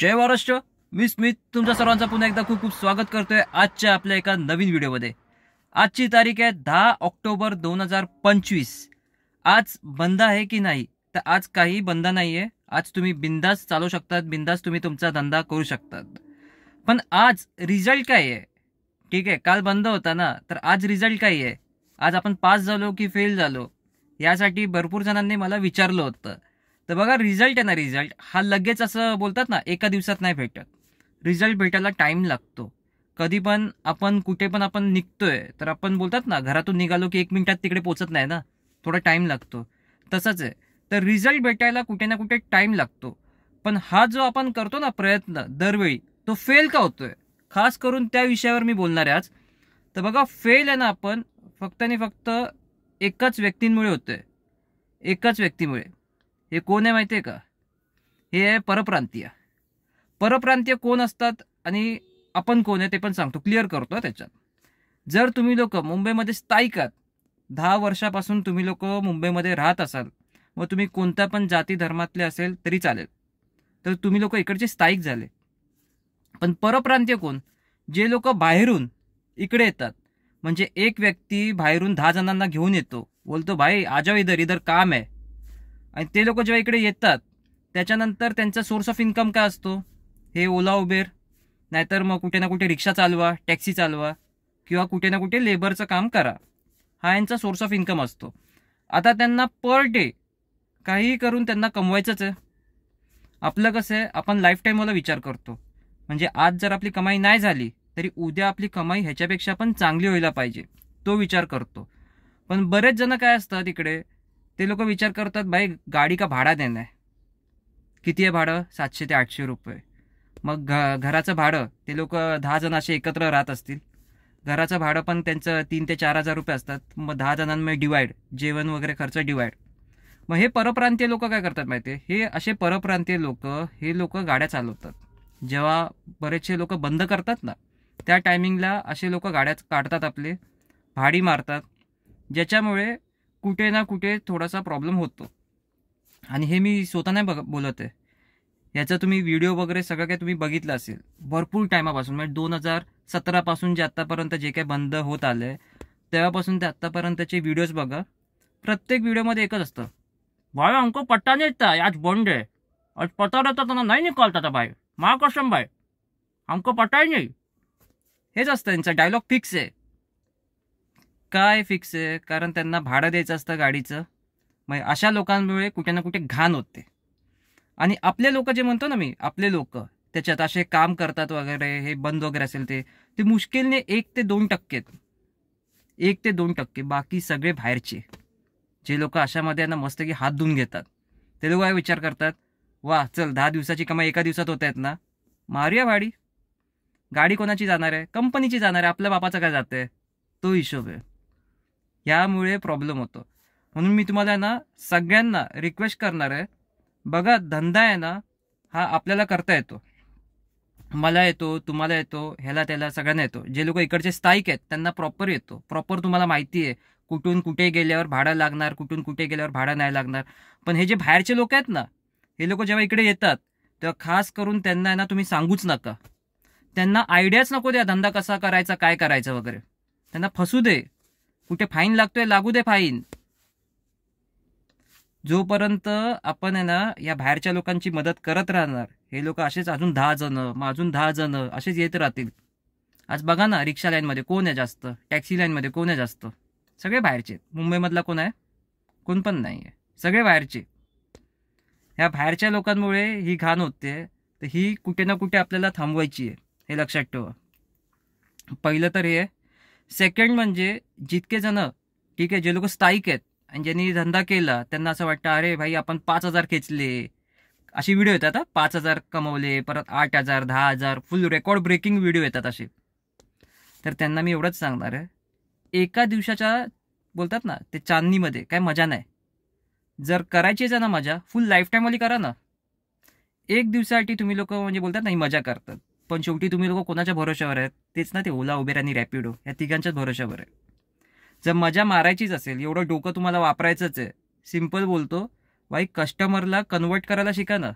जय महाराष्ट्र. मी स्मित तुमच्या सर्वांचं पुन्हा एकदा खूप खूप स्वागत करतोय आजच्या आपल्या एका नवीन व्हिडिओमध्ये. आजची तारीख आहे 10 ऑक्टोबर 2025. आज बंद आहे की नाही तर आज काही बंद नाही आहे. आज तुम्ही बिंदास चालू शकतात, बिंदास तुम्ही तुमचा धंदा करू शकतात. पण आज रिझल्ट काय आहे? ठीक आहे, काल बंद होता ना, तर आज रिझल्ट काय आहे? आज आपण पास झालो की फेल झालो यासाठी भरपूर जणांनी मला विचारलं होतं. तर बघा, रिझल्ट आहे ना, रिझल्ट हा लगेच असं बोलतात ना एका दिवसात नाही भेटत. रिझल्ट भेटायला टाईम लागतो. कधी पण आपण कुठे पण आपण निघतोय तर आपण बोलतात ना घरातून निघालो की 1 मिनिटात तिकडे पोचत नाही ना, थोडा टाईम लागतो. तसंच आहे, तर रिझल्ट भेटायला कुठे ना कुठे टाईम लागतो. पण हा जो आपण करतो ना प्रयत्न दरवेळी, तो फेल का होतोय? खास करून त्या विषयावर मी बोलणार आहे आज. तर बघा, फेल आहे ना आपण फक्त आणि फक्त एकाच व्यक्तींमुळे होतोय. एकाच व्यक्तीमुळे. हे कोण आहे माहिती आहे का? हे आहे परप्रांतीय. परप्रांतीय कोण असतात आणि आपण कोण आहे ते पण सांगतो, क्लिअर करतो त्याच्यात. जर तुम्ही लोक मुंबईमध्ये स्थायिक आहात, 10 वर्षापासून तुम्ही लोक मुंबईमध्ये राहत असाल, व तुम्ही कोणत्या पण जाती धर्मातले असेल तरी चालेल, तर तुम्ही लोक इकडचे स्थायिक झाले. पण परप्रांतीय कोण? जे लोक बाहेरून इकडे येतात. म्हणजे एक व्यक्ती बाहेरून 10 जणांना घेऊन येतो, बोलतो भाई आ जाओ इधर, इधर काम आहे. आणि ते लोक जेव्हा इकडे येतात त्याच्यानंतर त्यांचा सोर्स ऑफ इन्कम काय असतो? हे ओला उबेर, नाहीतर मग कुठे ना कुठे रिक्षा चालवा, टॅक्सी चालवा, किंवा कुठे ना कुठे लेबरचं काम करा. हा यांचा सोर्स ऑफ इन्कम असतो. आता त्यांना पर डे काहीही करून त्यांना कमवायचंच आहे. आपलं कसं आहे, आपण लाईफ टाईमवाला विचार करतो. म्हणजे आज जर आपली कमाई नाही झाली तरी उद्या आपली कमाई ह्याच्यापेक्षा पण चांगली व्हायला पाहिजे, तो विचार करतो. पण बरेच जण काय असतात इकडे, ते लोक विचार करतात भाई गाडी का भाडा देणं आहे. किती आहे भाडं? 700 ते 800 रुपये. मग घराचं भाडं, ते लोक 10 जण असे एकत्र राहत असतील, घराचं भाडं पण त्यांचं 3 ते 4 हजार रुपये असतात. मग 10 जणांमध्ये डिवाइड, जेवण वगैरे खर्च डिवाइड. मग हे परप्रांतीय लोक काय करतात माहिती आहे? हे असे परप्रांतीय लोक, हे लोक गाड्या चालवतात. जेव्हा बरेचसे लोक बंद करतात ना, त्या टायमिंगला असे लोक गाड्या काढतात, आपले भाडी मारतात, ज्याच्यामुळे कुठे ना कुठे थोडासा प्रॉब्लेम होतो. आणि हे मी स्वतः नाही बोलत आहे, याचा तुम्ही व्हिडिओ वगैरे सगळं काही तुम्ही बघितलं असेल भरपूर टायमापासून. म्हणजे 2017पासून जे आत्तापर्यंत जे काही बंद होत आलं आहे तेव्हापासून ते आत्तापर्यंतचे व्हिडिओज बघा. प्रत्येक व्हिडिओमध्ये एकच असतं, भाई हमको पट्टा नहीं था, आज बंद है, आज पता रहता तो नहीं निकालता था भाई, माँ कसम भाई हमको पता ही नहीं. हेच असतं त्यांचा डायलॉग. फिक्स आहे. काय फिक्स आहे? कारण त्यांना भाडं द्यायचं असतं गाडीचं. मग अशा लोकांमुळे कुठे ना कुठे घाण होते. आणि आपले लोक जे म्हणतो ना मी, आपले लोक त्याच्यात असे काम करतात वगैरे, हे बंद वगैरे असेल ते मुश्किलने 1 ते 2% 1 ते 2%. बाकी सगळे बाहेरचे जे लोक अशामध्ये ना मस्त की हात धुवून घेतात, ते लोक काय विचार करतात, वा चल 10 दिवसाची कमाई एका दिवसात होत आहेत ना, मारूया भाडी. गाडी कोणाची जाणार आहे? कंपनीची जाणार आहे. आपल्या बापाचं काय जातंय? तो हिशोब आहे. यामुळे प्रॉब्लेम होतो. म्हणून मी तुम्हाला ना सगळ्यांना रिक्वेस्ट करणार आहे, बघा धंदा आहे ना हा आपल्याला करता येतो. मला येतो, तुम्हाला येतो, ह्याला त्याला सगळ्यांना येतो. जे लोक इकडचे स्थायिक आहेत त्यांना प्रॉपर येतो. प्रॉपर तुम्हाला माहिती आहे कुठून कुठे गेल्यावर भाडं लागणार, कुठून कुठे गेल्यावर भाडं नाही लागणार. पण हे जे बाहेरचे लोक आहेत ना, हे लोक जेव्हा इकडे येतात तेव्हा खास करून त्यांना आहे ना तुम्ही सांगूच नका. त्यांना आयडियाच नको द्या धंदा कसा करायचा, काय करायचं वगैरे. त्यांना फसू दे. कुठे फाईन लागतोय, लागू दे फाईन. जोपर्यंत आपण आहे ना या बाहेरच्या लोकांची मदत करत राहणार, हे लोक असेच अजून 10 जण, मग अजून 10 जण असेच येत राहतील. आज बघा ना, रिक्षा लाईनमध्ये कोण आहे जास्त? टॅक्सी लाईनमध्ये कोण आहे जास्त? सगळे बाहेरचे. मुंबईमधला कोण आहे? कोण पण नाही आहे. सगळे बाहेरचे. ह्या बाहेरच्या लोकांमुळे ही घाण होते. तर ही कुठे ना कुठे आपल्याला थांबवायची आहे, हे लक्षात ठेवा. पहिलं तर हे. सेकंड म्हणजे जितके जण ठीक आहे, जे लोक स्थायिक आहेत आणि ज्यांनी धंदा केला, त्यांना असं वाटतं अरे भाई आपण 5,000 खेचले. अशी व्हिडिओ येतात, 5,000 कमवले, परत 8,000, 10,000, फुल रेकॉर्ड ब्रेकिंग व्हिडिओ येतात असे. तर त्यांना मी एवढंच सांगणार आहे, एका दिवसाच्या बोलतात ना ते चांदणीमध्ये काय मजा नाही. जर करायचीच आहे ना मजा, फुल लाईफ टाईमवाली करा ना. एक दिवसासाठी तुम्ही लोक म्हणजे बोलतात ना ही मजा करतात, पण शेवटी तुम्ही लोक कोणाच्या भरोश्यावर आहेत? तेच ना, ते ओला उबेर आणि रॅपिडो या तिघांच्याच भरोश्यावर आहे. जर मजा मारायचीच असेल, एवढं डोकं तुम्हाला वापरायचंच आहे, सिम्पल बोलतो भाई, कस्टमरला कन्वर्ट करायला शिका ना.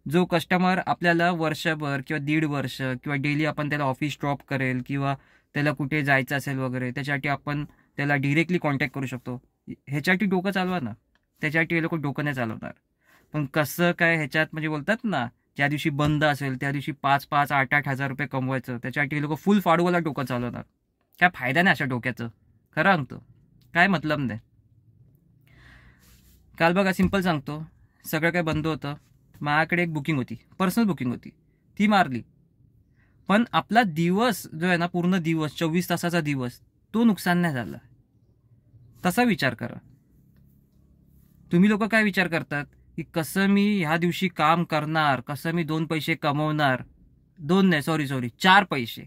जो कस्टमर आपल्याला वर्षभर किंवा 1.5 वर्ष किंवा डेली आपण त्याला ऑफिस ड्रॉप करेल किंवा त्याला कुठे जायचं असेल वगैरे, त्याच्यासाठी आपण त्याला डिरेक्टली कॉन्टॅक्ट करू शकतो. ह्याच्यासाठी डोकं चालवा ना, त्याच्यासाठी हे लोक डोकं नाही चालवणार. पण कसं काय ह्याच्यात म्हणजे बोलतात ना, ज्या दिवशी बंद असेल त्या दिवशी 5,000, 8,000, 8,000 रुपये कमवायचं, त्याच्यासाठी हे लोक फुल फाडूवाला डोकं चालवणार. काय फायदा नाही अशा डोक्याचं, खरं सांगतो, काय मतलब नाही. काल बघा, सिंपल सांगतो, सगळं काय बंद होतं, माझ्याकडे एक बुकिंग होती, पर्सनल बुकिंग होती, ती मारली. पण आपला दिवस जो आहे ना, पूर्ण दिवस 24 तासाचा दिवस, तो नुकसान नाही झाला. तसा विचार करा. तुम्ही लोक काय विचार करतात की कसं मी ह्या दिवशी काम करणार, कसं मी 2 पैसे कमवणार. 2 नाही, सॉरी 4 पैसे.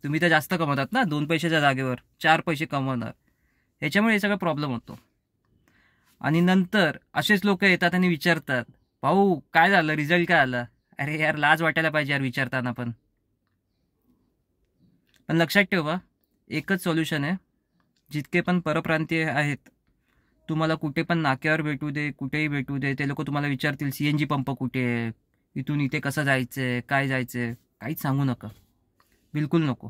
तुम्ही तर जास्त कमवतात ना, 2 पैशाच्या जागेवर 4 पैसे कमवणार. ह्याच्यामुळे हे सगळं प्रॉब्लेम होतो. आणि नंतर असेच लोक येतात आणि विचारतात, भाऊ काय झालं, रिझल्ट काय आला. अरे यार, लाज वाटायला पाहिजे यार विचारताना. पण लक्षात ठेवा, एकच सॉल्युशन आहे. जितके पण परप्रांतीय आहेत, तुम्हाला कुठे पण नाक्यावर भेटू दे, कुठेही भेटू दे, ते लोक तुम्हाला विचारतील CNG पंप कुठे आहे, इथून इथे कसं जायचंय, काय जायचंय, काहीच सांगू नका, बिलकुल नको.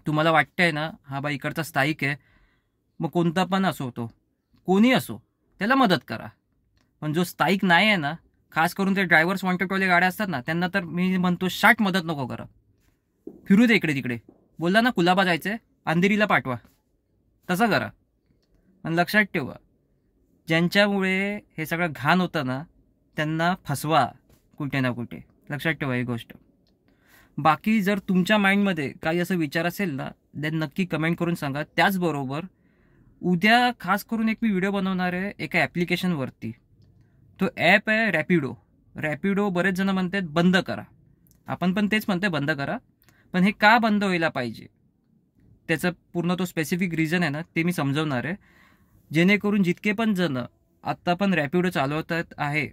तुम्हाला वाटतंय ना, हा बा इकडचा स्थायिक आहे, मग कोणता पण असो, तो कोणी असो, त्याला मदत करा. पण जो स्थायिक नाही आहे ना, खास करून ते ड्रायव्हर्स वॉन्टेडवाले गाड्या असतात ना, त्यांना तर मी म्हणतो शाट मदत नको करा. फिरू दे इकडे तिकडे. बोलला ना कुलाबा जायचंय, अंधेरीला पाठवा, तसं करा. पण लक्षात ठेवा, ज्यांच्यामुळे हे सगळं घाण होतं ना, त्यांना फसवा कुठे ना कुठे. लक्षात ठेवा ही गोष्ट. बाकी जर तुमच्या माइंडमध्ये काही असं विचार असेल ना, देन नक्की कमेंट करून सांगा. त्याचबरोबर उद्या खास करून एक मी व्हिडिओ बनवणार आहे एका ॲप्लिकेशनवरती. तो ॲप आहे रॅपिडो. बरेच जण म्हणतात बंद करा, आपण पण तेच म्हणतोय बंद करा. पण हे का बंद व्हायला पाहिजे, त्याचं पूर्ण तो स्पेसिफिक रिझन आहे ना, ते मी समजवणार आहे. जेणेकरून जितके पण जण आत्ता पण रॅपिडो चालवतात आहे,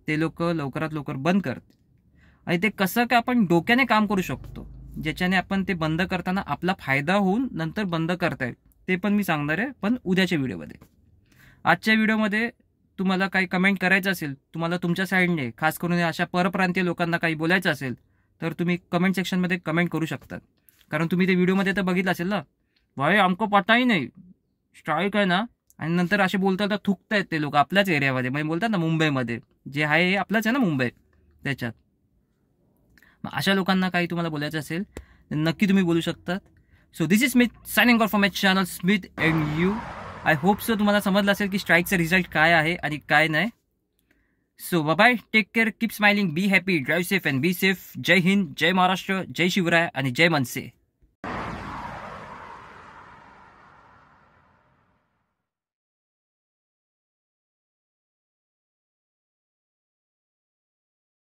ते लोक लवकरात लवकर बंद करतील. आणि ते कसं काय आपण डोक्याने काम करू शकतो, ज्याच्याने आपण ते बंद करताना आपला फायदा होऊन नंतर बंद करता येईल, ते पण मी सांगणार आहे, पण उद्याच्या व्हिडिओमध्ये. आजच्या व्हिडिओमध्ये तुम्हाला काही कमेंट करायचं असेल, तुम्हाला तुमच्या साईडने खास करून अशा परप्रांतीय लोकांना काही बोलायचं असेल, तर तुम्ही कमेंट सेक्शनमध्ये कमेंट करू शकतात. कारण तुम्ही ते व्हिडिओमध्ये तर बघितलं असेल ना, भाई आमको पताही नाही, स्ट्राईक आहे ना. आणि नंतर असे बोलतात तर थुकतायत ते लोक आपल्याच एरियामध्ये, म्हणजे बोलतात ना मुंबईमध्ये, जे आहे आपलंच आहे ना मुंबई, त्याच्यात. मग अशा लोकांना काही तुम्हाला बोलायचं असेल तर नक्की तुम्ही बोलू शकतात. So this is Smith signing off from my channel Smith and you. I hope so तुम्हाला समजलं असेल की स्ट्राईकचा रिझल्ट काय आहे आणि काय नाही. So bye, take care, keep smiling, be happy, drive safe and be safe. जय हिंद, जय महाराष्ट्र, जय शिवराय आणि जय मनसे.